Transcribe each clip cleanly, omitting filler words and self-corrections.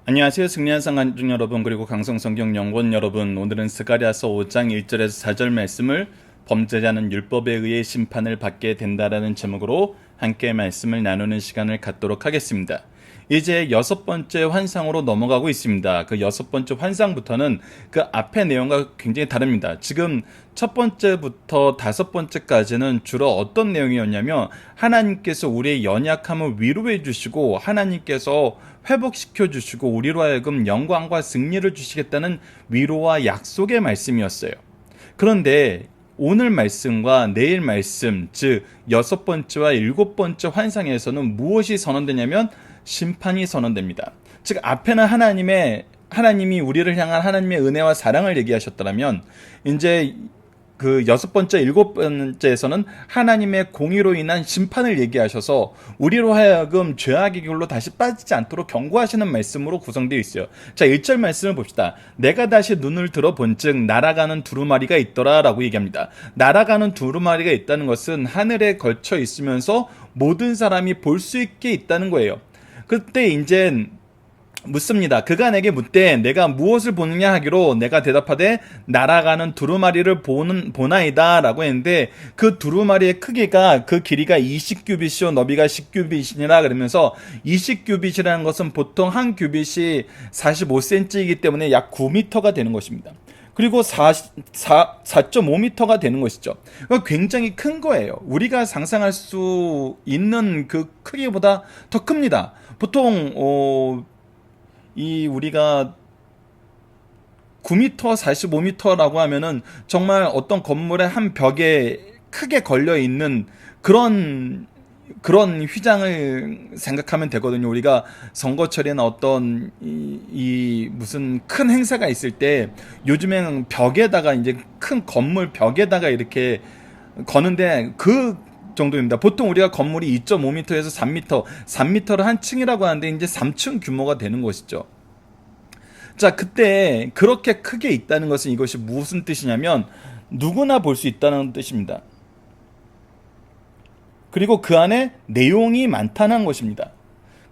안녕하세요. 승리한 상관중 여러분, 그리고 강성성경 연구원 여러분. 오늘은 스가랴서 5장 1절에서 4절 말씀을 범죄자는 율법에 의해 심판을 받게 된다라는 제목으로 함께 말씀을 나누는 시간을 갖도록 하겠습니다. 이제 여섯 번째 환상으로 넘어가고 있습니다. 그 여섯 번째 환상부터는 그 앞의 내용과 굉장히 다릅니다. 지금 첫 번째부터 다섯 번째까지는 주로 어떤 내용이었냐면, 하나님께서 우리의 연약함을 위로해 주시고 하나님께서 회복시켜 주시고 우리로 하여금 영광과 승리를 주시겠다는 위로와 약속의 말씀이었어요. 그런데 오늘 말씀과 내일 말씀, 즉 여섯 번째와 일곱 번째 환상에서는 무엇이 선언되냐면 심판이 선언됩니다. 즉 앞에는 하나님이 우리를 향한 하나님의 은혜와 사랑을 얘기하셨더라면, 이제 그 여섯 번째, 일곱 번째에서는 하나님의 공의로 인한 심판을 얘기하셔서 우리로 하여금 죄악의 길로 다시 빠지지 않도록 경고하시는 말씀으로 구성되어 있어요. 자, 1절 말씀을 봅시다. 내가 다시 눈을 들어본즉 날아가는 두루마리가 있더라 라고 얘기합니다. 날아가는 두루마리가 있다는 것은 하늘에 걸쳐 있으면서 모든 사람이 볼 수 있게 있다는 거예요. 그때 이제 묻습니다. 그가 내게 묻되 내가 무엇을 보느냐 하기로 내가 대답하되 날아가는 두루마리를 보나이다 라고 했는데, 그 두루마리의 크기가 그 길이가 20규빗이요 너비가 10규빗이니라 그러면서 20규빗이라는 것은 보통 한 규빗이 45cm이기 때문에 약 9m가 되는 것입니다. 그리고 4.5m가 되는 것이죠. 굉장히 큰 거예요. 우리가 상상할 수 있는 그 크기보다 더 큽니다. 보통 우리가 9m, 45m라고 하면은 정말 어떤 건물의 한 벽에 크게 걸려 있는 그런 휘장을 생각하면 되거든요. 우리가 선거철이나 어떤 무슨 큰 행사가 있을 때 요즘에는 벽에다가 이제 큰 건물 벽에다가 이렇게 거는데 그 정도입니다. 보통 우리가 건물이 2.5m에서 3m, 3m를 한 층이라고 하는데 이제 3층 규모가 되는 것이죠. 자, 그때 그렇게 크게 있다는 것은 이것이 무슨 뜻이냐면 누구나 볼 수 있다는 뜻입니다. 그리고 그 안에 내용이 많다는 것입니다.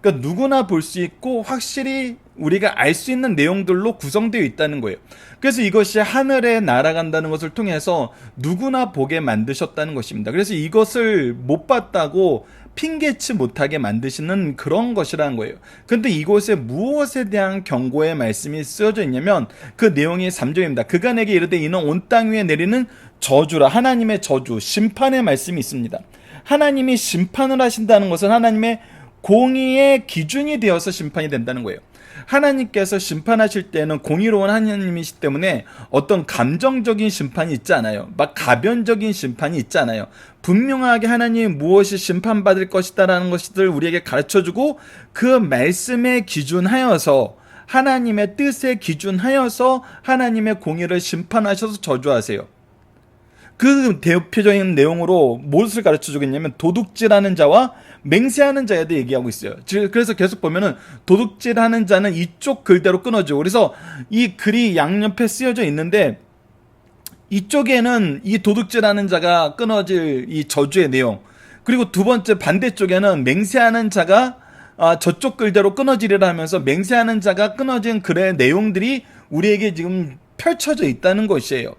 그러니까 누구나 볼 수 있고 확실히 우리가 알 수 있는 내용들로 구성되어 있다는 거예요. 그래서 이것이 하늘에 날아간다는 것을 통해서 누구나 보게 만드셨다는 것입니다. 그래서 이것을 못 봤다고 핑계치 못하게 만드시는 그런 것이라는 거예요. 근데 이곳에 무엇에 대한 경고의 말씀이 쓰여져 있냐면 그 내용이 3절입니다. 그가 내게 이르되 이는 온 땅 위에 내리는 저주라. 하나님의 저주, 심판의 말씀이 있습니다. 하나님이 심판을 하신다는 것은 하나님의 공의의 기준이 되어서 심판이 된다는 거예요. 하나님께서 심판하실 때는 공의로운 하나님이시기 때문에 어떤 감정적인 심판이 있지 않아요. 막 가변적인 심판이 있지 않아요. 분명하게 하나님이 무엇이 심판받을 것이다라는 것을 우리에게 가르쳐주고 그 말씀에 기준하여서 하나님의 뜻에 기준하여서 하나님의 공의를 심판하셔서 저주하세요. 그 대표적인 내용으로 무엇을 가르쳐 주겠냐면 도둑질하는 자와 맹세하는 자에 대해 얘기하고 있어요. 그래서 계속 보면은 도둑질하는 자는 이쪽 글대로 끊어지고, 그래서 이 글이 양옆에 쓰여져 있는데 이쪽에는 이 도둑질하는 자가 끊어질 이 저주의 내용, 그리고 두 번째 반대쪽에는 맹세하는 자가 저쪽 글대로 끊어지리라 하면서 맹세하는 자가 끊어진 글의 내용들이 우리에게 지금 펼쳐져 있다는 것이에요.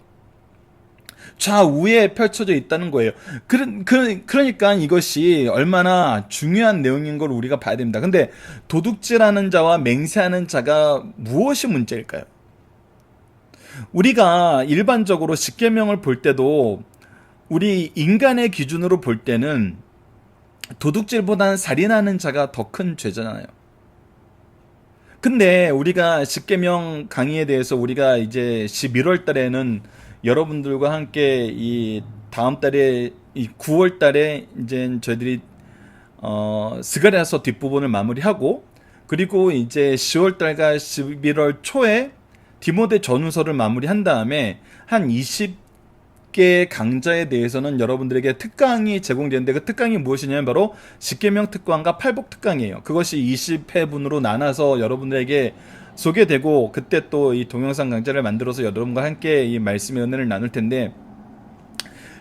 좌우에 펼쳐져 있다는 거예요. 그러니까 이것이 얼마나 중요한 내용인 걸 우리가 봐야 됩니다. 근데 도둑질하는 자와 맹세하는 자가 무엇이 문제일까요? 우리가 일반적으로 십계명을 볼 때도 우리 인간의 기준으로 볼 때는 도둑질보다는 살인하는 자가 더 큰 죄잖아요. 근데 우리가 십계명 강의에 대해서 우리가 이제 11월 달에는 여러분들과 함께 이 다음 달에 이 9월 달에 이제 저희들이 스가랴서 뒷부분을 마무리하고, 그리고 이제 10월 달과 11월 초에 디모데 전후서를 마무리한 다음에 한 20개 강좌에 대해서는 여러분들에게 특강이 제공되는데, 그 특강이 무엇이냐면 바로 십계명 특강과 팔복 특강이에요. 그것이 20회분으로 나눠서 여러분들에게 소개되고, 그때 또 이 동영상 강좌를 만들어서 여러분과 함께 이 말씀의 은혜를 나눌 텐데,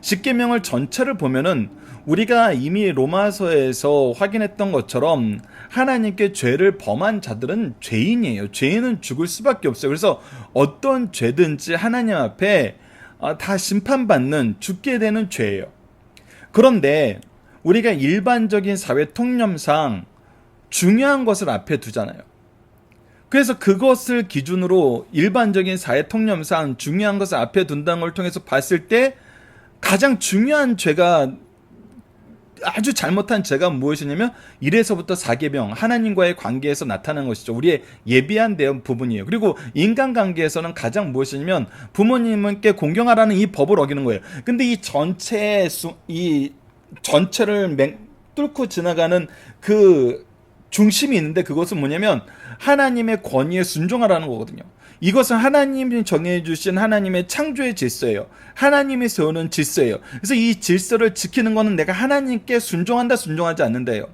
십계명을 전체를 보면은 우리가 이미 로마서에서 확인했던 것처럼 하나님께 죄를 범한 자들은 죄인이에요. 죄인은 죽을 수밖에 없어요. 그래서 어떤 죄든지 하나님 앞에 다 심판받는, 죽게 되는 죄예요. 그런데 우리가 일반적인 사회 통념상 중요한 것을 앞에 두잖아요. 그래서 그것을 기준으로 일반적인 사회 통념상 중요한 것을 앞에 둔다는 걸 통해서 봤을 때 가장 중요한 죄가, 아주 잘못한 죄가 무엇이냐면 1에서부터 4계명, 하나님과의 관계에서 나타나는 것이죠. 우리의 예비한 부분이에요. 그리고 인간관계에서는 가장 무엇이냐면 부모님께 공경하라는 이 법을 어기는 거예요. 근데 이 전체를 뚫고 지나가는 그 중심이 있는데, 그것은 뭐냐면 하나님의 권위에 순종하라는 거거든요. 이것은 하나님이 정해주신 하나님의 창조의 질서예요. 하나님이 세우는 질서예요. 그래서 이 질서를 지키는 것은 내가 하나님께 순종한다, 순종하지 않는다예요.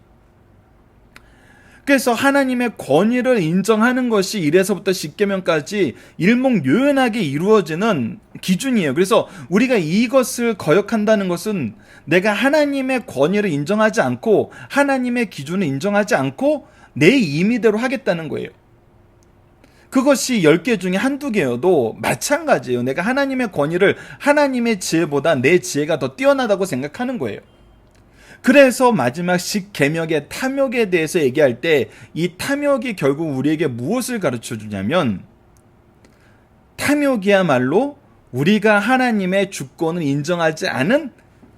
그래서 하나님의 권위를 인정하는 것이 1에서부터 10계명까지 일목요연하게 이루어지는 기준이에요. 그래서 우리가 이것을 거역한다는 것은 내가 하나님의 권위를 인정하지 않고 하나님의 기준을 인정하지 않고 내 임의대로 하겠다는 거예요. 그것이 10개 중에 한두 개여도 마찬가지예요. 내가 하나님의 권위를 하나님의 지혜보다 내 지혜가 더 뛰어나다고 생각하는 거예요. 그래서 마지막 10계명의 탐욕에 대해서 얘기할 때 이 탐욕이 결국 우리에게 무엇을 가르쳐 주냐면, 탐욕이야말로 우리가 하나님의 주권을 인정하지 않은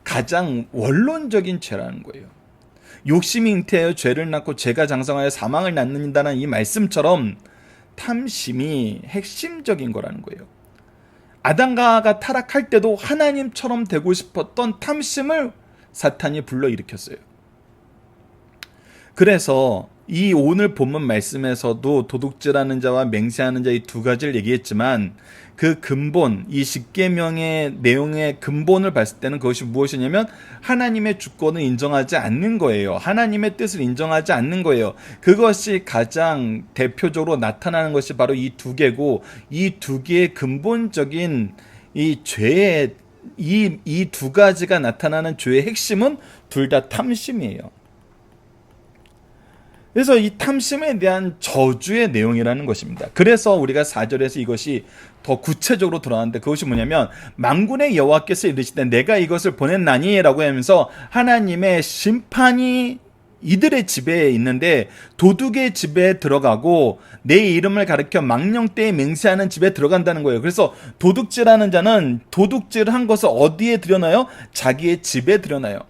가장 원론적인 죄라는 거예요. 욕심이 잉태하여 죄를 낳고 죄가 장성하여 사망을 낳는다는 이 말씀처럼 탐심이 핵심적인 거라는 거예요. 아담과 타락할 때도 하나님처럼 되고 싶었던 탐심을 사탄이 불러일으켰어요. 그래서 이 오늘 본문 말씀에서도 도둑질하는 자와 맹세하는 자 이 두 가지를 얘기했지만, 그 근본, 이 10계명의 내용의 근본을 봤을 때는 그것이 무엇이냐면 하나님의 주권을 인정하지 않는 거예요. 하나님의 뜻을 인정하지 않는 거예요. 그것이 가장 대표적으로 나타나는 것이 바로 이 두 개고, 이 두 개의 근본적인 이 죄의 이 두 가지가 나타나는 죄의 핵심은 둘 다 탐심이에요. 그래서 이 탐심에 대한 저주의 내용이라는 것입니다. 그래서 우리가 4절에서 이것이 더 구체적으로 드러나는데, 그것이 뭐냐면 만군의 여호와께서 이르시되 내가 이것을 보냈나니 라고 하면서 하나님의 심판이 이들의 집에 있는데, 도둑의 집에 들어가고 내 이름을 가리켜 망령되이 맹세하는 집에 들어간다는 거예요. 그래서 도둑질하는 자는 도둑질한 것을 어디에 들여놔요? 자기의 집에 들여놔요.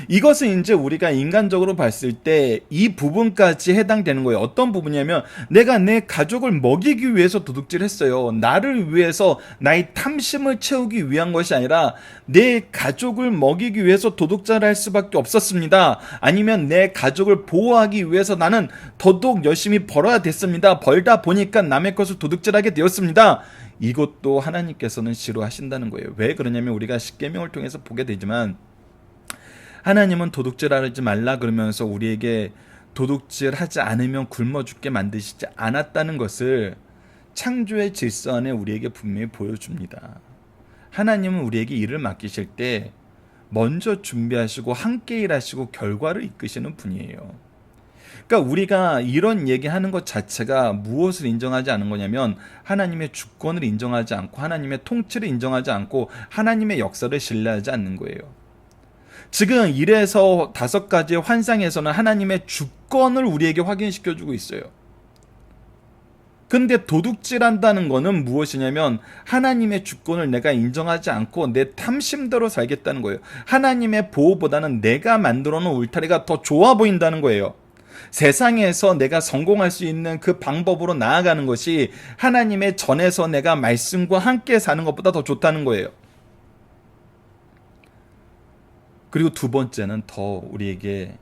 이것은 이제 우리가 인간적으로 봤을 때 이 부분까지 해당되는 거예요. 어떤 부분이냐면 내가 내 가족을 먹이기 위해서 도둑질했어요. 나를 위해서 나의 탐심을 채우기 위한 것이 아니라 내 가족을 먹이기 위해서 도둑질을 할 수밖에 없었습니다. 아니면 내 가족을 보호하기 위해서 나는 더더욱 열심히 벌어야 됐습니다. 벌다 보니까 남의 것을 도둑질하게 되었습니다. 이것도 하나님께서는 싫어하신다는 거예요. 왜 그러냐면 우리가 십계명을 통해서 보게 되지만 하나님은 도둑질하지 말라 그러면서 우리에게 도둑질하지 않으면 굶어 죽게 만드시지 않았다는 것을 창조의 질서 안에 우리에게 분명히 보여줍니다. 하나님은 우리에게 일을 맡기실 때 먼저 준비하시고 함께 일하시고 결과를 이끄시는 분이에요. 그러니까 우리가 이런 얘기하는 것 자체가 무엇을 인정하지 않은 거냐면 하나님의 주권을 인정하지 않고 하나님의 통치를 인정하지 않고 하나님의 역사를 신뢰하지 않는 거예요. 지금 1에서 5가지의 환상에서는 하나님의 주권을 우리에게 확인시켜주고 있어요. 근데 도둑질한다는 거는 무엇이냐면 하나님의 주권을 내가 인정하지 않고 내 탐심대로 살겠다는 거예요. 하나님의 보호보다는 내가 만들어 놓은 울타리가 더 좋아 보인다는 거예요. 세상에서 내가 성공할 수 있는 그 방법으로 나아가는 것이 하나님의 전에서 내가 말씀과 함께 사는 것보다 더 좋다는 거예요. 그리고 두 번째는 더 우리에게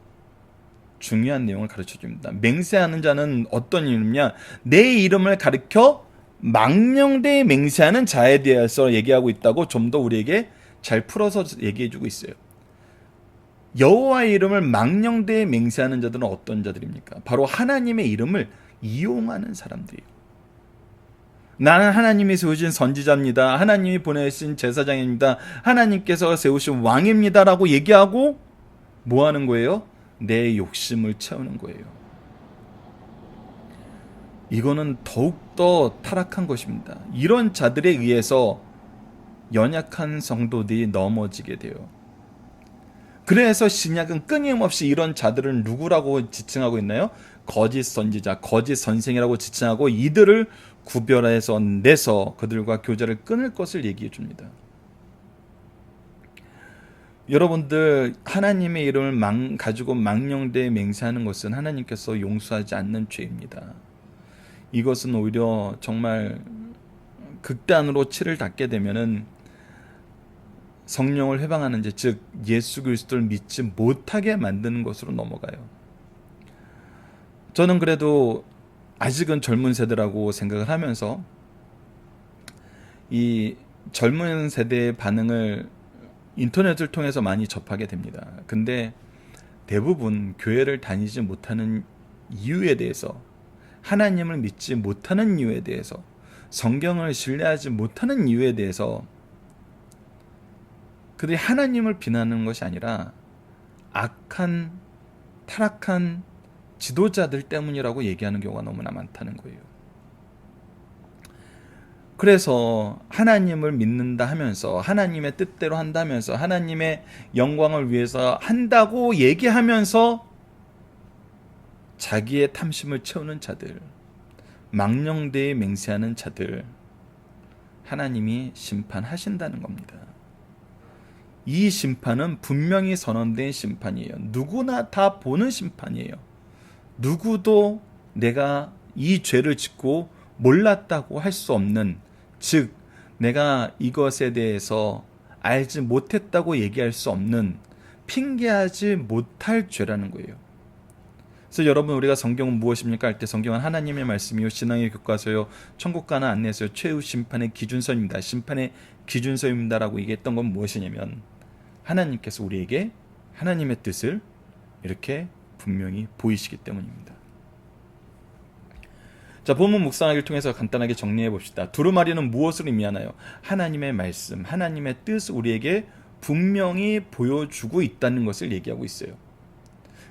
중요한 내용을 가르쳐 줍니다. 맹세하는 자는 어떤 이름이냐? 내 이름을 가리켜 망령되이 맹세하는 자에 대해서 얘기하고 있다고 좀 더 우리에게 잘 풀어서 얘기해 주고 있어요. 여호와의 이름을 망령되이 맹세하는 자들은 어떤 자들입니까? 바로 하나님의 이름을 이용하는 사람들이에요. 나는 하나님이 세우신 선지자입니다. 하나님이 보내신 제사장입니다. 하나님께서 세우신 왕입니다. 라고 얘기하고 뭐 하는 거예요? 내 욕심을 채우는 거예요. 이거는 더욱더 타락한 것입니다. 이런 자들에 의해서 연약한 성도들이 넘어지게 돼요. 그래서 신약은 끊임없이 이런 자들을 누구라고 지칭하고 있나요? 거짓 선지자, 거짓 선생이라고 지칭하고 이들을 구별해서 내서 그들과 교제를 끊을 것을 얘기해 줍니다. 여러분들, 하나님의 이름을 가지고 망령되이 맹세하는 것은 하나님께서 용서하지 않는 죄입니다. 이것은 오히려 정말 극단으로 치를 닫게 되면은 성령을 회방하는 죄, 즉 예수 그리스도를 믿지 못하게 만드는 것으로 넘어가요. 저는 그래도 아직은 젊은 세대라고 생각을 하면서 이 젊은 세대의 반응을 인터넷을 통해서 많이 접하게 됩니다. 근데 대부분 교회를 다니지 못하는 이유에 대해서, 하나님을 믿지 못하는 이유에 대해서, 성경을 신뢰하지 못하는 이유에 대해서 그들이 하나님을 비난하는 것이 아니라 악한, 타락한 지도자들 때문이라고 얘기하는 경우가 너무나 많다는 거예요. 그래서 하나님을 믿는다 하면서, 하나님의 뜻대로 한다면서, 하나님의 영광을 위해서 한다고 얘기하면서 자기의 탐심을 채우는 자들, 망령되이 맹세하는 자들, 하나님이 심판하신다는 겁니다. 이 심판은 분명히 선언된 심판이에요. 누구나 다 보는 심판이에요. 누구도 내가 이 죄를 짓고 몰랐다고 할 수 없는, 즉 내가 이것에 대해서 알지 못했다고 얘기할 수 없는, 핑계하지 못할 죄라는 거예요. 그래서 여러분, 우리가 성경은 무엇입니까 할 때 성경은 하나님의 말씀이요 신앙의 교과서요 천국 가는 안내서요 최후 심판의 기준서입니다. 심판의 기준서입니다라고 얘기했던 건 무엇이냐면, 하나님께서 우리에게 하나님의 뜻을 이렇게 분명히 보이시기 때문입니다. 자, 본문 묵상하기를 통해서 간단하게 정리해 봅시다. 두루마리는 무엇을 의미하나요? 하나님의 말씀, 하나님의 뜻을 우리에게 분명히 보여주고 있다는 것을 얘기하고 있어요.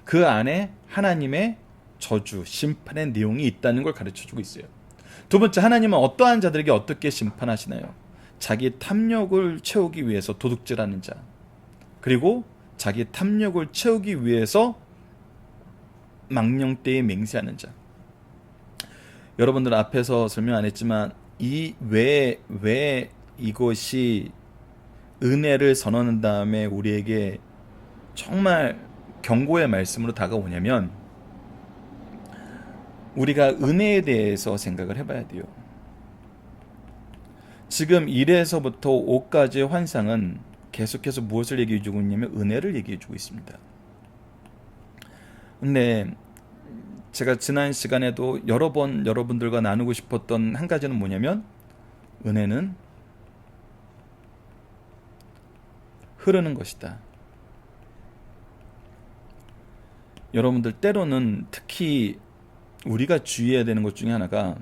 그 안에 하나님의 저주, 심판의 내용이 있다는 걸 가르쳐주고 있어요. 두 번째, 하나님은 어떠한 자들에게 어떻게 심판하시나요? 자기 탐욕을 채우기 위해서 도둑질하는 자, 그리고 자기 탐욕을 채우기 위해서 망령되이 맹세하는 자. 여러분들 앞에서 설명 안 했지만 왜 이것이 은혜를 선언한 다음에 우리에게 정말 경고의 말씀으로 다가오냐면, 우리가 은혜에 대해서 생각을 해봐야 돼요. 지금 1에서부터 5까지의 환상은 계속해서 무엇을 얘기해주고 있냐면 은혜를 얘기해주고 있습니다. 근데 제가 지난 시간에도 여러 번 여러분들과 나누고 싶었던 한 가지는 뭐냐면, 은혜는 흐르는 것이다. 여러분들, 때로는 특히 우리가 주의해야 되는 것 중에 하나가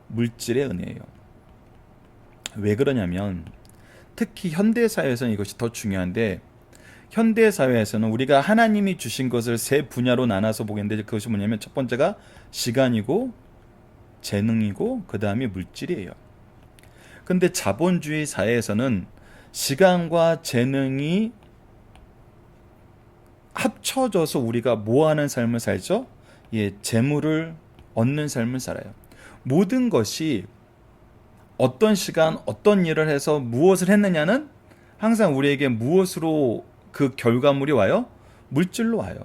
물질의 은혜예요. 왜 그러냐면, 특히 현대사회에서는 이것이 더 중요한데, 현대사회에서는 우리가 하나님이 주신 것을 세 분야로 나눠서 보겠는데, 그것이 뭐냐면 첫 번째가 시간이고 재능이고 그 다음이 물질이에요. 근데 자본주의 사회에서는 시간과 재능이 합쳐져서 우리가 뭐 하는 삶을 살죠? 재물을 얻는 삶을 살아요. 모든 것이 어떤 시간, 어떤 일을 해서 무엇을 했느냐는 항상 우리에게 무엇으로 그 결과물이 와요? 물질로 와요.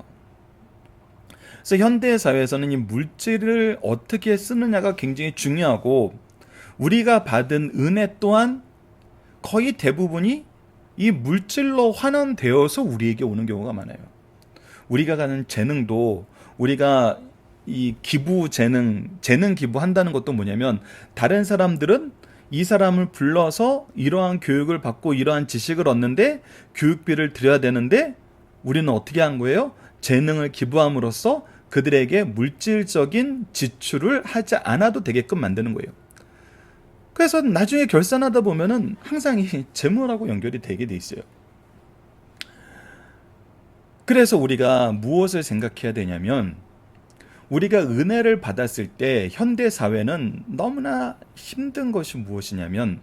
그래서 현대 사회에서는 이 물질을 어떻게 쓰느냐가 굉장히 중요하고, 우리가 받은 은혜 또한 거의 대부분이 이 물질로 환원되어서 우리에게 오는 경우가 많아요. 우리가 가는 재능도, 우리가 이 기부 재능 기부한다는 것도 뭐냐면, 다른 사람들은 이 사람을 불러서 이러한 교육을 받고 이러한 지식을 얻는데 교육비를 드려야 되는데, 우리는 어떻게 한 거예요? 재능을 기부함으로써 그들에게 물질적인 지출을 하지 않아도 되게끔 만드는 거예요. 그래서 나중에 결산하다 보면은 항상 이 재물하고 연결이 되게 돼 있어요. 그래서 우리가 무엇을 생각해야 되냐면, 우리가 은혜를 받았을 때 현대 사회는 너무나 힘든 것이 무엇이냐면,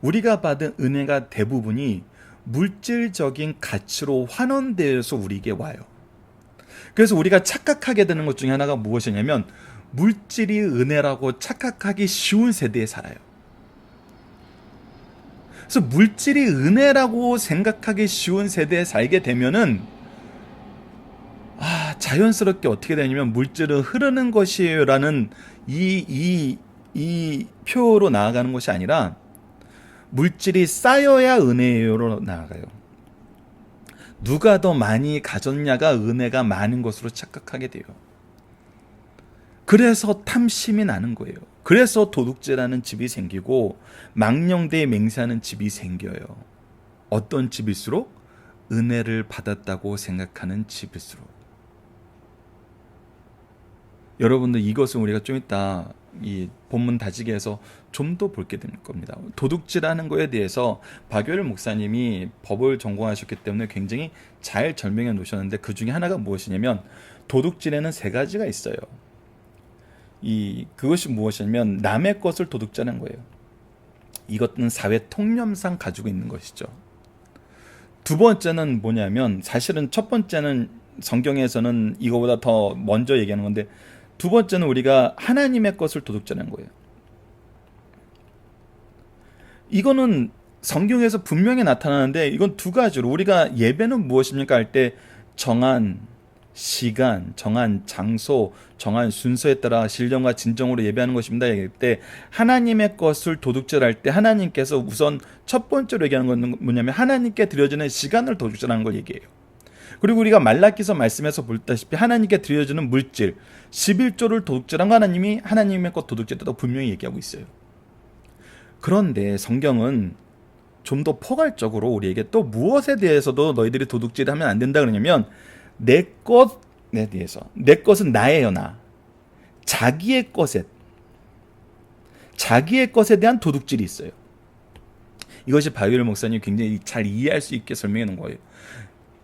우리가 받은 은혜가 대부분이 물질적인 가치로 환원되어서 우리에게 와요. 그래서 우리가 착각하게 되는 것 중에 하나가 무엇이냐면, 물질이 은혜라고 착각하기 쉬운 세대에 살아요. 그래서 물질이 은혜라고 생각하기 쉬운 세대에 살게 되면은, 자연스럽게 어떻게 되냐면, 물질은 흐르는 것이에요 라는 이 표로 나아가는 것이 아니라, 물질이 쌓여야 은혜요로 나아가요. 누가 더 많이 가졌냐가 은혜가 많은 것으로 착각하게 돼요. 그래서 탐심이 나는 거예요. 그래서 도둑질하는 집이 생기고 망령되이 맹세하는 집이 생겨요. 어떤 집일수록? 은혜를 받았다고 생각하는 집일수록. 여러분들, 이것은 우리가 좀 이따 이 본문 다지기에서 좀 더 볼게 될 겁니다. 도둑질하는 거에 대해서 박효일 목사님이 법을 전공하셨기 때문에 굉장히 잘 설명해 놓으셨는데, 그 중에 하나가 무엇이냐면, 도둑질에는 세 가지가 있어요. 그것이 무엇이냐면, 남의 것을 도둑질하는 거예요. 이것은 사회 통념상 가지고 있는 것이죠. 두 번째는 뭐냐면, 사실은 첫 번째는 성경에서는 이거보다 더 먼저 얘기하는 건데, 두 번째는 우리가 하나님의 것을 도둑질하는 거예요. 이거는 성경에서 분명히 나타나는데, 이건 두 가지로, 우리가 예배는 무엇입니까 할 때 정한 시간, 정한 장소, 정한 순서에 따라 신령과 진정으로 예배하는 것입니다 얘기할 때, 하나님의 것을 도둑질할 때 하나님께서 우선 첫 번째로 얘기하는 건 뭐냐면, 하나님께 드려지는 시간을 도둑질하는 걸 얘기해요. 그리고 우리가 말라기서 말씀에서 볼다시피 하나님께 드려지는 물질 11조를 도둑질한 거 하나님이 하나님의 것 도둑질했다고 분명히 얘기하고 있어요. 그런데 성경은 좀 더 포괄적으로 우리에게 또 무엇에 대해서도 너희들이 도둑질하면 안 된다 그러냐면, 내 것에 대해서, 내 것은 나예요. 나 자기의 것에 대한 도둑질이 있어요. 이것이 박유일 목사님이 굉장히 잘 이해할 수 있게 설명해 놓은 거예요.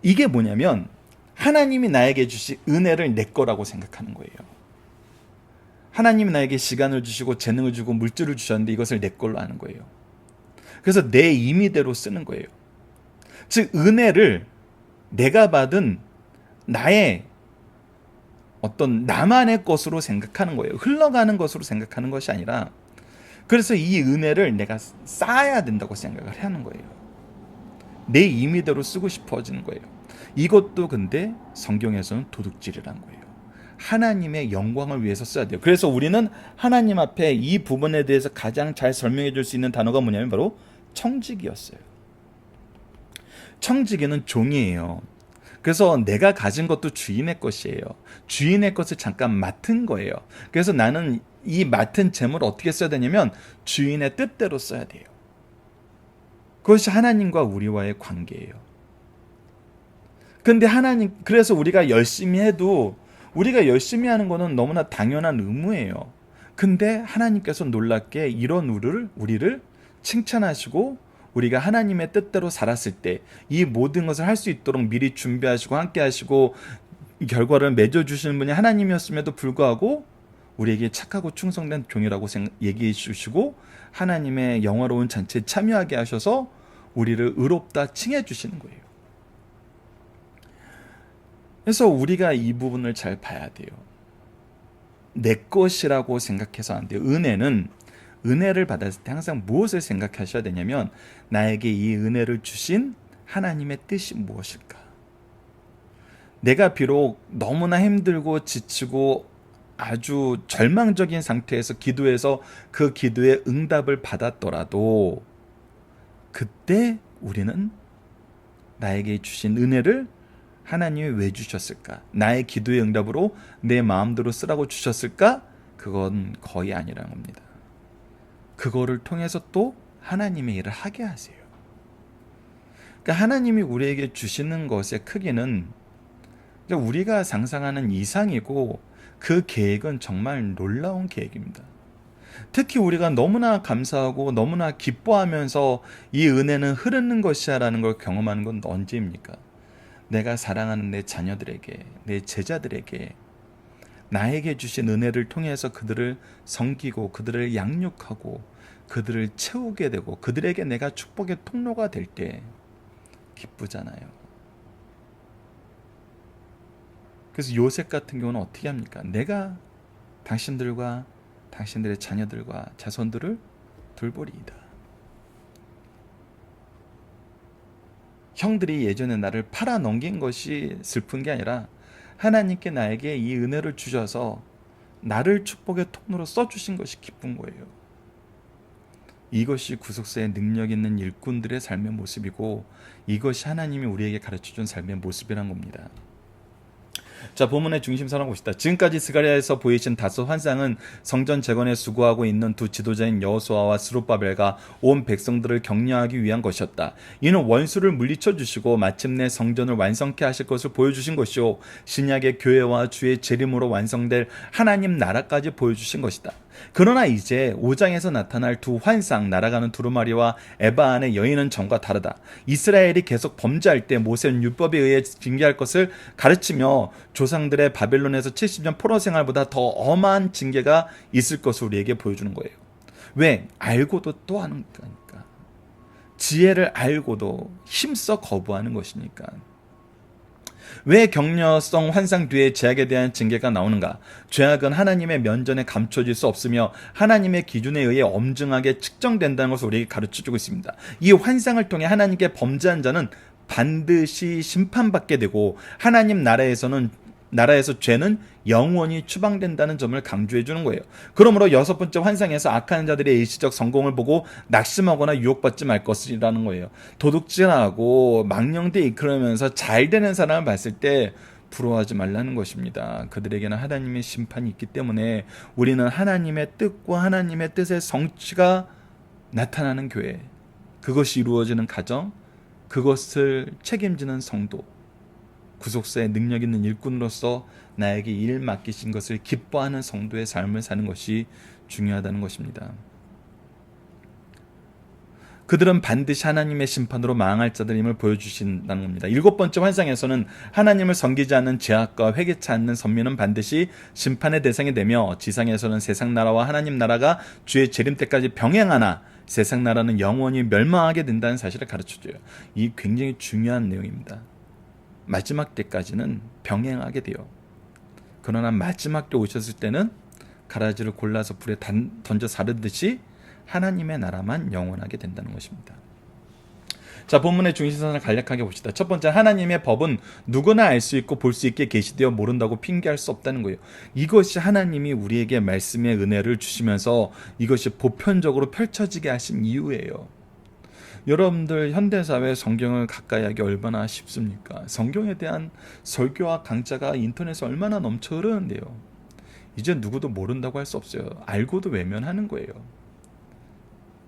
이게 뭐냐면, 하나님이 나에게 주신 은혜를 내 거라고 생각하는 거예요. 하나님이 나에게 시간을 주시고 재능을 주고 물질을 주셨는데 이것을 내 걸로 하는 거예요. 그래서 내 임의대로 쓰는 거예요. 즉, 은혜를 내가 받은 나의 어떤 나만의 것으로 생각하는 거예요. 흘러가는 것으로 생각하는 것이 아니라, 그래서 이 은혜를 내가 쌓아야 된다고 생각을 하는 거예요. 내 임의대로 쓰고 싶어지는 거예요. 이것도 근데 성경에서는 도둑질이라는 거예요. 하나님의 영광을 위해서 써야 돼요. 그래서 우리는 하나님 앞에 이 부분에 대해서 가장 잘 설명해 줄 수 있는 단어가 뭐냐면 바로 청지기였어요. 청지기는 종이에요. 그래서 내가 가진 것도 주인의 것이에요. 주인의 것을 잠깐 맡은 거예요. 그래서 나는 이 맡은 재물을 어떻게 써야 되냐면 주인의 뜻대로 써야 돼요. 그것이 하나님과 우리와의 관계예요. 근데 그래서 우리가 열심히 해도, 우리가 열심히 하는 거는 너무나 당연한 의무예요. 근데 하나님께서 놀랍게 이런 우리를 칭찬하시고, 우리가 하나님의 뜻대로 살았을 때 이 모든 것을 할 수 있도록 미리 준비하시고 함께 하시고 결과를 맺어주시는 분이 하나님이었음에도 불구하고 우리에게 착하고 충성된 종이라고 얘기해 주시고, 하나님의 영화로운 잔치에 참여하게 하셔서 우리를 의롭다 칭해 주시는 거예요. 그래서 우리가 이 부분을 잘 봐야 돼요. 내 것이라고 생각해서 안 돼요. 은혜를 받았을 때 항상 무엇을 생각하셔야 되냐면, 나에게 이 은혜를 주신 하나님의 뜻이 무엇일까? 내가 비록 너무나 힘들고 지치고 아주 절망적인 상태에서 기도해서 그 기도에 응답을 받았더라도, 그때 우리는 나에게 주신 은혜를 하나님이 왜 주셨을까? 나의 기도의 응답으로 내 마음대로 쓰라고 주셨을까? 그건 거의 아니라는 겁니다. 그거를 통해서 또 하나님의 일을 하게 하세요. 그러니까 하나님이 우리에게 주시는 것의 크기는 우리가 상상하는 이상이고, 그 계획은 정말 놀라운 계획입니다. 특히 우리가 너무나 감사하고 너무나 기뻐하면서 이 은혜는 흐르는 것이야 라는 걸 경험하는 건 언제입니까? 내가 사랑하는 내 자녀들에게, 내 제자들에게 나에게 주신 은혜를 통해서 그들을 섬기고 그들을 양육하고 그들을 채우게 되고 그들에게 내가 축복의 통로가 될 때 기쁘잖아요. 그래서 요셉 같은 경우는 어떻게 합니까? 내가 당신들과 당신들의 자녀들과 자손들을 돌보리이다. 형들이 예전에 나를 팔아 넘긴 것이 슬픈 게 아니라 하나님께 나에게 이 은혜를 주셔서 나를 축복의 통로로 써주신 것이 기쁜 거예요. 이것이 구속사의 능력 있는 일꾼들의 삶의 모습이고 이것이 하나님이 우리에게 가르쳐준 삶의 모습이란 겁니다. 자, 본문의 중심선을 봅시다. 지금까지 스가랴에서 보이신 다섯 환상은 성전 재건에 수고하고 있는 두 지도자인 여호수아와 스룹바벨과 온 백성들을 격려하기 위한 것이었다. 이는 원수를 물리쳐 주시고 마침내 성전을 완성케 하실 것을 보여주신 것이요 신약의 교회와 주의 재림으로 완성될 하나님 나라까지 보여주신 것이다. 그러나 이제 5장에서 나타날 두 환상, 날아가는 두루마리와 에바 안의 여인은 전과 다르다. 이스라엘이 계속 범죄할 때 모세는 율법에 의해 징계할 것을 가르치며 조상들의 바벨론에서 70년 포로 생활보다 더 엄한 징계가 있을 것을 우리에게 보여주는 거예요. 왜? 알고도 또 하는 거니까. 지혜를 알고도 힘써 거부하는 것이니까. 왜 격려성 환상 뒤에 죄악에 대한 징계가 나오는가? 죄악은 하나님의 면전에 감춰질 수 없으며 하나님의 기준에 의해 엄중하게 측정된다는 것을 우리에게 가르쳐주고 있습니다. 이 환상을 통해 하나님께 범죄한 자는 반드시 심판받게 되고 하나님 나라에서 죄는 영원히 추방된다는 점을 강조해 주는 거예요. 그러므로 여섯 번째 환상에서 악한 자들의 일시적 성공을 보고 낙심하거나 유혹받지 말 것이라는 거예요. 도둑질하고 망령되 이끌으면서 잘 되는 사람을 봤을 때 부러워하지 말라는 것입니다. 그들에게는 하나님의 심판이 있기 때문에 우리는 하나님의 뜻과 하나님의 뜻의 성취가 나타나는 교회, 그것이 이루어지는 가정, 그것을 책임지는 성도, 구속사의 능력 있는 일꾼으로서 나에게 일 맡기신 것을 기뻐하는 성도의 삶을 사는 것이 중요하다는 것입니다. 그들은 반드시 하나님의 심판으로 망할 자들임을 보여주신다는 겁니다. 일곱 번째 환상에서는 하나님을 섬기지 않는 죄악과 회개치 않는 선민은 반드시 심판의 대상이 되며 지상에서는 세상 나라와 하나님 나라가 주의 재림 때까지 병행하나 세상 나라는 영원히 멸망하게 된다는 사실을 가르쳐줘요. 이 굉장히 중요한 내용입니다. 마지막 때까지는 병행하게 돼요. 그러나 마지막 때 오셨을 때는 가라지를 골라서 불에 던져 사르듯이 하나님의 나라만 영원하게 된다는 것입니다. 자, 본문의 중심선을 간략하게 봅시다. 첫 번째, 하나님의 법은 누구나 알 수 있고 볼 수 있게 계시되어 모른다고 핑계할 수 없다는 거예요. 이것이 하나님이 우리에게 말씀의 은혜를 주시면서 이것이 보편적으로 펼쳐지게 하신 이유예요. 여러분들 현대사회 성경을 가까이 하기 얼마나 쉽습니까? 성경에 대한 설교와 강좌가 인터넷에 얼마나 넘쳐 흐르는데요. 이제 누구도 모른다고 할 수 없어요. 알고도 외면하는 거예요.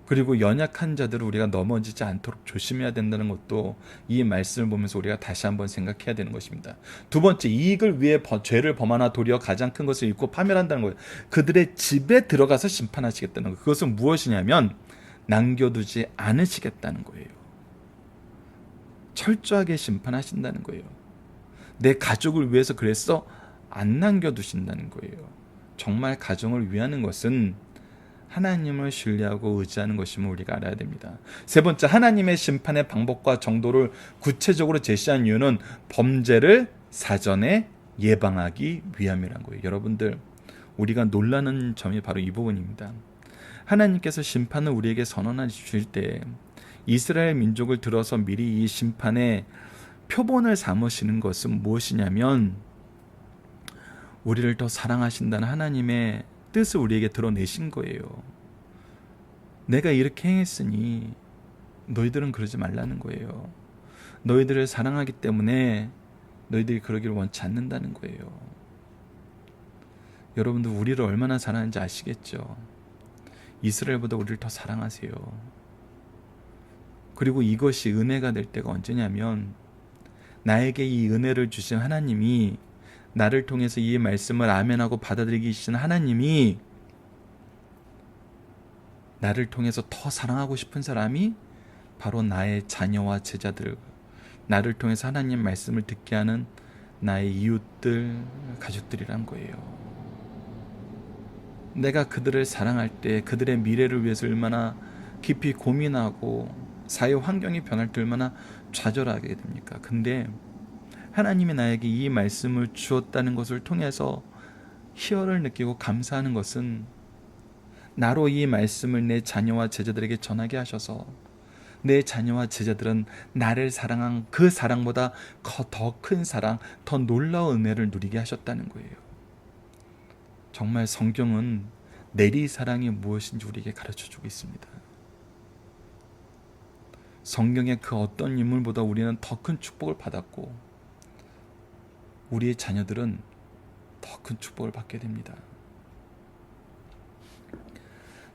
그리고 연약한 자들을 우리가 넘어지지 않도록 조심해야 된다는 것도 이 말씀을 보면서 우리가 다시 한번 생각해야 되는 것입니다. 두 번째, 이익을 위해 죄를 범하나 도리어 가장 큰 것을 잃고 파멸한다는 거예요. 그들의 집에 들어가서 심판하시겠다는 거예요. 그것은 무엇이냐면 남겨두지 않으시겠다는 거예요. 철저하게 심판하신다는 거예요. 내 가족을 위해서 그래서 안 남겨두신다는 거예요. 정말 가정을 위하는 것은 하나님을 신뢰하고 의지하는 것임을 우리가 알아야 됩니다. 세 번째, 하나님의 심판의 방법과 정도를 구체적으로 제시한 이유는 범죄를 사전에 예방하기 위함이라는 거예요. 여러분들, 우리가 놀라는 점이 바로 이 부분입니다. 하나님께서 심판을 우리에게 선언해 주실 때 이스라엘 민족을 들어서 미리 이 심판의 표본을 삼으시는 것은 무엇이냐면 우리를 더 사랑하신다는 하나님의 뜻을 우리에게 드러내신 거예요. 내가 이렇게 행했으니 너희들은 그러지 말라는 거예요. 너희들을 사랑하기 때문에 너희들이 그러기를 원치 않는다는 거예요. 여러분들 우리를 얼마나 사랑하는지 아시겠죠? 이스라엘보다 우리를 더 사랑하세요. 그리고 이것이 은혜가 될 때가 언제냐면 나에게 이 은혜를 주신 하나님이, 나를 통해서 이 말씀을 아멘하고 받아들이기 주신 하나님이 나를 통해서 더 사랑하고 싶은 사람이 바로 나의 자녀와 제자들, 나를 통해서 하나님 말씀을 듣게 하는 나의 이웃들, 가족들이란 거예요. 내가 그들을 사랑할 때 그들의 미래를 위해서 얼마나 깊이 고민하고 사회 환경이 변할 때 얼마나 좌절하게 됩니까? 근데 하나님이 나에게 이 말씀을 주었다는 것을 통해서 희열을 느끼고 감사하는 것은 나로 이 말씀을 내 자녀와 제자들에게 전하게 하셔서 내 자녀와 제자들은 나를 사랑한 그 사랑보다 더 큰 사랑, 더 놀라운 은혜를 누리게 하셨다는 거예요. 정말 성경은 내리사랑이 무엇인지 우리에게 가르쳐주고 있습니다. 성경의 그 어떤 인물보다 우리는 더 큰 축복을 받았고 우리의 자녀들은 더 큰 축복을 받게 됩니다.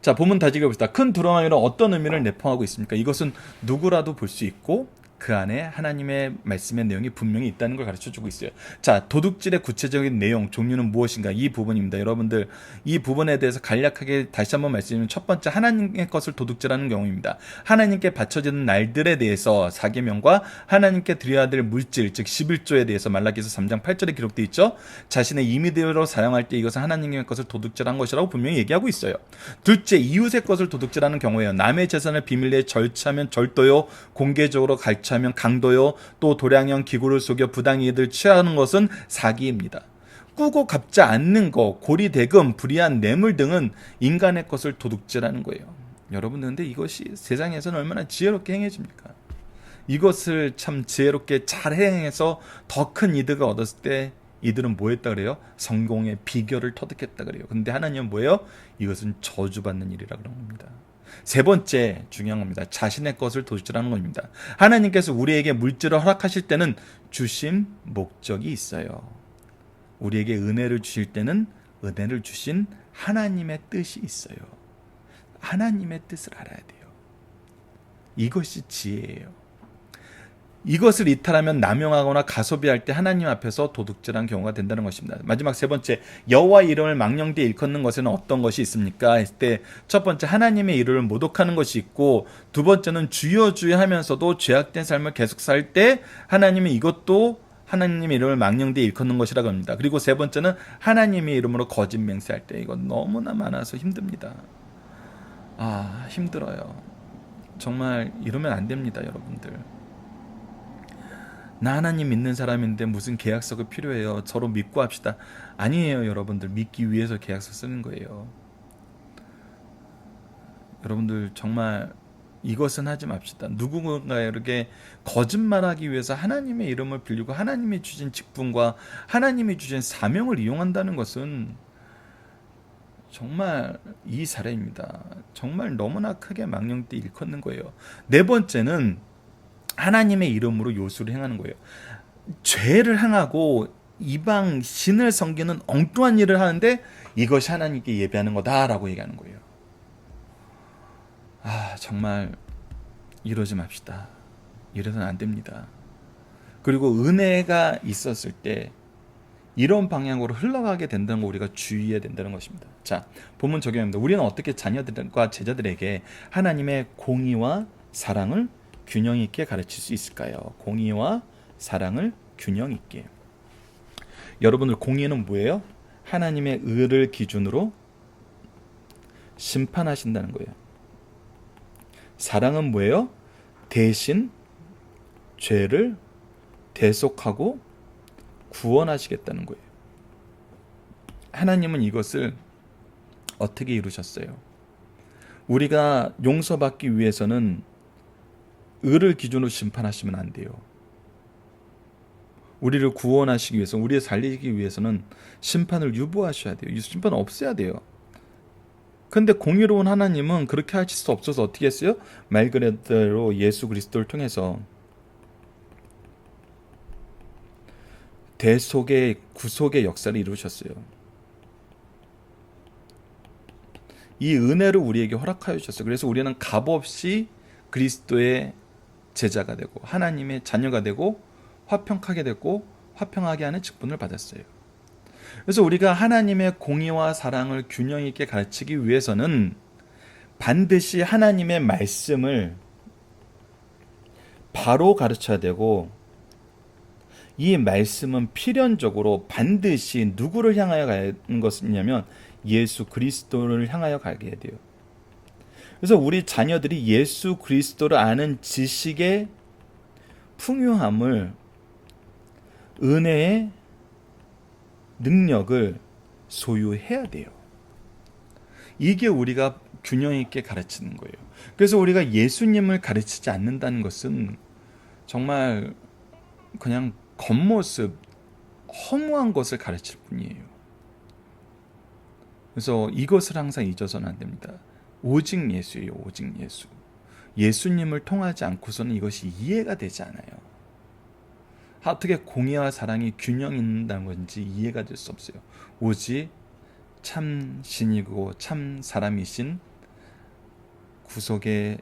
자, 본문 다시 읽어봅시다. 큰 두려움이란 어떤 의미를 내포하고 있습니까? 이것은 누구라도 볼 수 있고 그 안에 하나님의 말씀의 내용이 분명히 있다는 걸 가르쳐주고 있어요. 자, 도둑질의 구체적인 내용, 종류는 무엇인가? 이 부분입니다. 여러분들 이 부분에 대해서 간략하게 다시 한번 말씀드리면 첫 번째, 하나님의 것을 도둑질하는 경우입니다. 하나님께 바쳐지는 날들에 대해서 사계명과 하나님께 드려야 될 물질, 즉 11조에 대해서 말라기서 3장 8절에 기록되어 있죠. 자신의 임의대로 사용할 때 이것은 하나님의 것을 도둑질한 것이라고 분명히 얘기하고 있어요. 둘째, 이웃의 것을 도둑질하는 경우에요. 남의 재산을 비밀리에 절취하면 절도요, 공개적으로 갈취하면 강도요, 또 도량형 기구를 속여 부당이익을 취하는 것은 사기입니다. 꾸고 갚지 않는 것, 고리대금, 불이한 뇌물 등은 인간의 것을 도둑질하는 거예요. 여러분들, 근데 이것이 세상에서는 얼마나 지혜롭게 행해집니까? 이것을 참 지혜롭게 잘 행해서 더 큰 이득을 얻었을 때 이들은 뭐 했다 그래요? 성공의 비결을 터득했다 그래요. 근데 하나님은 뭐예요? 이것은 저주받는 일이라 그런 겁니다. 세 번째, 중요한 겁니다. 자신의 것을 도둑질하는 겁니다. 하나님께서 우리에게 물질을 허락하실 때는 주신 목적이 있어요. 우리에게 은혜를 주실 때는 은혜를 주신 하나님의 뜻이 있어요. 하나님의 뜻을 알아야 돼요. 이것이 지혜예요. 이것을 이탈하면 남용하거나 가소비할 때 하나님 앞에서 도둑질한 경우가 된다는 것입니다. 마지막 세 번째, 여호와 이름을 망령되이 일컫는 것에는 어떤 것이 있습니까? 했을 때 첫 번째, 하나님의 이름을 모독하는 것이 있고, 두 번째는 주여 주여 하면서도 죄악된 삶을 계속 살 때 하나님이 이것도 하나님의 이름을 망령되이 일컫는 것이라고 합니다. 그리고 세 번째는 하나님의 이름으로 거짓 맹세할 때, 이건 너무나 많아서 힘듭니다. 힘들어요. 정말 이러면 안 됩니다, 여러분들. 나 하나님 믿는 사람인데 무슨 계약서가 필요해요? 서로 믿고 합시다. 아니에요, 여러분들. 믿기 위해서 계약서 쓰는 거예요. 여러분들 정말 이것은 하지 맙시다. 누군가에게 거짓말하기 위해서 하나님의 이름을 빌리고 하나님이 주신 직분과 하나님이 주신 사명을 이용한다는 것은 정말 이 사례입니다. 정말 너무나 크게 망령되이 일컫는 거예요. 네 번째는 하나님의 이름으로 요술을 행하는 거예요. 죄를 행하고 이방 신을 섬기는 엉뚱한 일을 하는데 이것이 하나님께 예배하는 거다라고 얘기하는 거예요. 정말 이러지 맙시다. 이래서는 안 됩니다. 그리고 은혜가 있었을 때 이런 방향으로 흘러가게 된다는 거 우리가 주의해야 된다는 것입니다. 자, 본문 적용합니다. 우리는 어떻게 자녀들과 제자들에게 하나님의 공의와 사랑을 균형 있게 가르칠 수 있을까요? 공의와 사랑을 균형 있게. 여러분들, 공의는 뭐예요? 하나님의 의를 기준으로 심판하신다는 거예요. 사랑은 뭐예요? 대신 죄를 대속하고 구원하시겠다는 거예요. 하나님은 이것을 어떻게 이루셨어요? 우리가 용서받기 위해서는 의를 기준으로 심판하시면 안 돼요. 우리를 구원하시기 위해서, 우리를 살리기 위해서는 심판을 유보하셔야 돼요. 이 심판은 없애야 돼요. 근데 공의로운 하나님은 그렇게 하실 수 없어서 어떻게 했어요? 말 그대로 예수 그리스도를 통해서 대속의 구속의 역사를 이루셨어요. 이 은혜를 우리에게 허락하여 주셨어요. 그래서 우리는 값없이 그리스도의 제자가 되고 하나님의 자녀가 되고 화평하게 되고 화평하게 하는 직분을 받았어요. 그래서 우리가 하나님의 공의와 사랑을 균형 있게 가르치기 위해서는 반드시 하나님의 말씀을 바로 가르쳐야 되고 이 말씀은 필연적으로 반드시 누구를 향하여 가는 것이냐면 예수 그리스도를 향하여 가게 돼요. 그래서 우리 자녀들이 예수 그리스도를 아는 지식의 풍요함을, 은혜의 능력을 소유해야 돼요. 이게 우리가 균형 있게 가르치는 거예요. 그래서 우리가 예수님을 가르치지 않는다는 것은 정말 그냥 겉모습, 허무한 것을 가르칠 뿐이에요. 그래서 이것을 항상 잊어서는 안 됩니다. 오직 예수예요. 오직 예수. 예수님을 통하지 않고서는 이것이 이해가 되지 않아요. 어떻게 공의와 사랑이 균형 있다는 건지 이해가 될 수 없어요. 오직 참 신이고 참 사람이신 구속의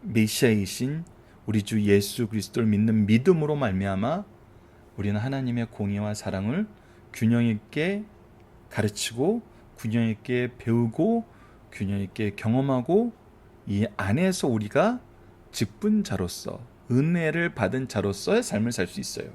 메시아이신 우리 주 예수 그리스도를 믿는 믿음으로 말미암아 우리는 하나님의 공의와 사랑을 균형 있게 가르치고 균형 있게 배우고 균형 있게 경험하고 이 안에서 우리가 직분자로서 은혜를 받은 자로서의 삶을 살 수 있어요.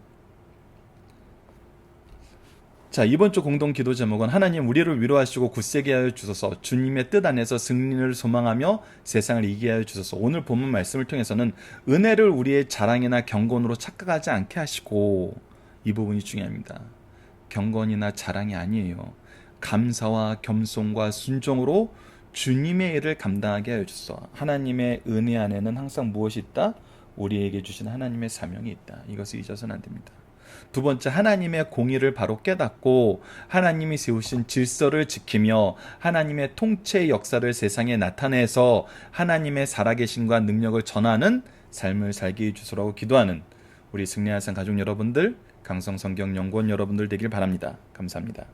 자, 이번 주 공동 기도 제목은 하나님 우리를 위로하시고 굳세게 하여 주소서, 주님의 뜻 안에서 승리를 소망하며 세상을 이기게 하여 주소서. 오늘 본문 말씀을 통해서는 은혜를 우리의 자랑이나 경건으로 착각하지 않게 하시고, 이 부분이 중요합니다. 경건이나 자랑이 아니에요. 감사와 겸손과 순종으로 주님의 일을 감당하게 하여 주소서. 하나님의 은혜 안에는 항상 무엇이 있다? 우리에게 주신 하나님의 사명이 있다. 이것을 잊어서는 안 됩니다. 두 번째, 하나님의 공의를 바로 깨닫고 하나님이 세우신 질서를 지키며 하나님의 통치의 역사를 세상에 나타내서 하나님의 살아계심과 능력을 전하는 삶을 살게 해주소라고 기도하는 우리 승리하산 가족 여러분들, 강성성경연구원 여러분들 되길 바랍니다. 감사합니다.